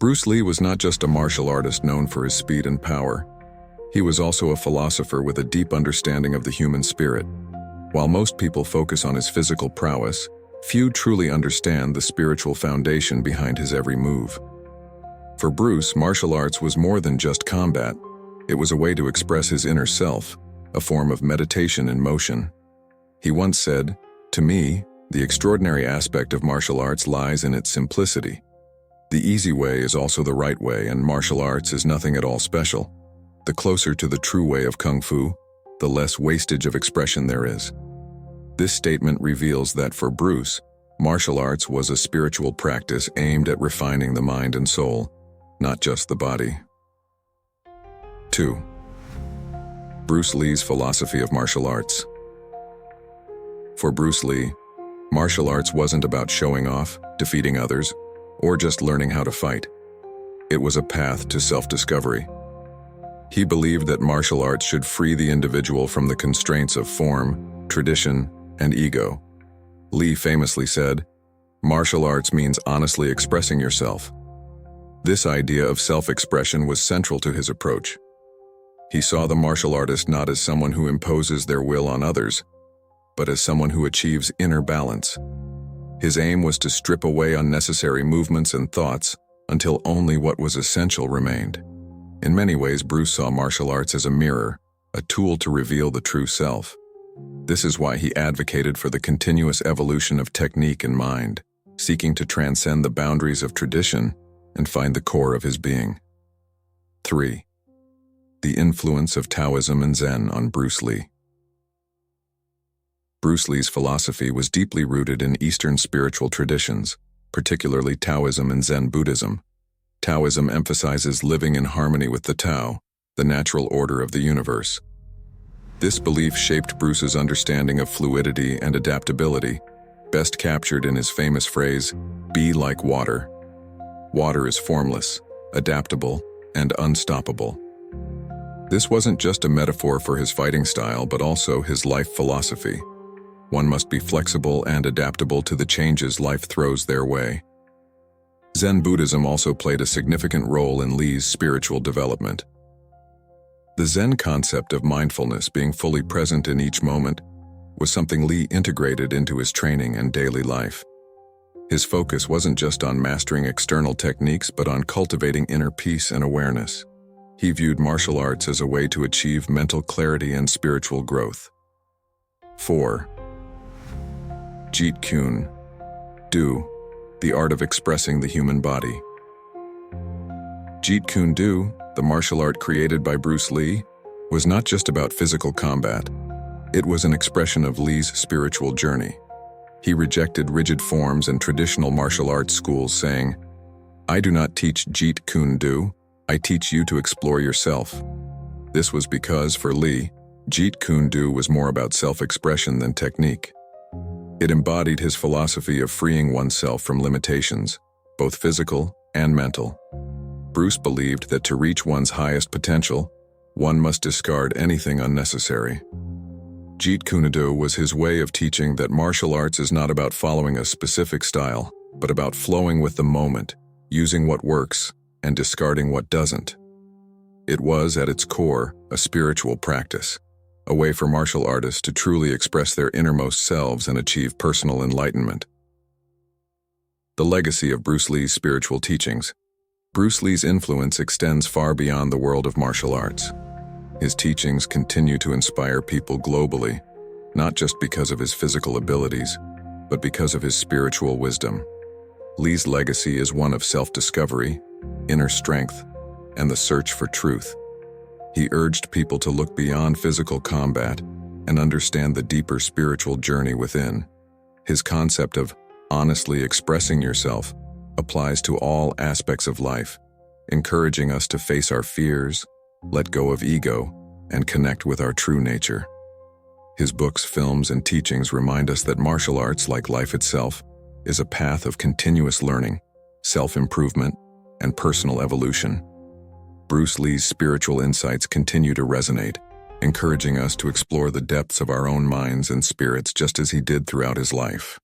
Bruce Lee was not just a martial artist known for his speed and power. He was also a philosopher with a deep understanding of the human spirit. While most people focus on his physical prowess, few truly understand the spiritual foundation behind his every move. For Bruce, martial arts was more than just combat. It was a way to express his inner self, a form of meditation in motion. He once said, "To me, the extraordinary aspect of martial arts lies in its simplicity. The easy way is also the right way, and martial arts is nothing at all special. The closer to the true way of Kung Fu, the less wastage of expression there is." This statement reveals that for Bruce, martial arts was a spiritual practice aimed at refining the mind and soul, not just the body. 2. Bruce Lee's philosophy of martial arts. For Bruce Lee, martial arts wasn't about showing off, defeating others, or just learning how to fight. It was a path to self-discovery. He believed that martial arts should free the individual from the constraints of form, tradition, and ego. Lee famously said, "Martial arts means honestly expressing yourself." This idea of self-expression was central to his approach. He saw the martial artist not as someone who imposes their will on others, but as someone who achieves inner balance. His aim was to strip away unnecessary movements and thoughts until only what was essential remained. In many ways, Bruce saw martial arts as a mirror, a tool to reveal the true self. This is why he advocated for the continuous evolution of technique and mind, seeking to transcend the boundaries of tradition and find the core of his being. 3. The influence of Taoism and Zen on Bruce Lee. Bruce Lee's philosophy was deeply rooted in Eastern spiritual traditions, particularly Taoism and Zen Buddhism. Taoism emphasizes living in harmony with the Tao, the natural order of the universe. This belief shaped Bruce's understanding of fluidity and adaptability, best captured in his famous phrase, "Be like water." Water is formless, adaptable, and unstoppable. This wasn't just a metaphor for his fighting style, but also his life philosophy. One must be flexible and adaptable to the changes life throws their way. Zen Buddhism also played a significant role in Lee's spiritual development. The Zen concept of mindfulness, being fully present in each moment, was something Lee integrated into his training and daily life. His focus wasn't just on mastering external techniques, but on cultivating inner peace and awareness. He viewed martial arts as a way to achieve mental clarity and spiritual growth. 4. Jeet Kune Do, the art of expressing the human body. Jeet Kune Do, the martial art created by Bruce Lee, was not just about physical combat. It was an expression of Lee's spiritual journey. He rejected rigid forms and traditional martial arts schools, saying, "I do not teach Jeet Kune Do, I teach you to explore yourself." This was because, for Lee, Jeet Kune Do was more about self-expression than technique. It embodied his philosophy of freeing oneself from limitations, both physical and mental. Bruce believed that to reach one's highest potential, one must discard anything unnecessary. Jeet Kune Do was his way of teaching that martial arts is not about following a specific style, but about flowing with the moment, using what works, and discarding what doesn't. It was, at its core, a spiritual practice, a way for martial artists to truly express their innermost selves and achieve personal enlightenment. The legacy of Bruce Lee's spiritual teachings. Bruce Lee's influence extends far beyond the world of martial arts. His teachings continue to inspire people globally, not just because of his physical abilities, but because of his spiritual wisdom. Lee's legacy is one of self-discovery, inner strength, and the search for truth. He urged people to look beyond physical combat and understand the deeper spiritual journey within. His concept of honestly expressing yourself applies to all aspects of life, encouraging us to face our fears, let go of ego, and connect with our true nature. His books, films, and teachings remind us that martial arts, like life itself, is a path of continuous learning, self-improvement, and personal evolution. Bruce Lee's spiritual insights continue to resonate, encouraging us to explore the depths of our own minds and spirits just as he did throughout his life.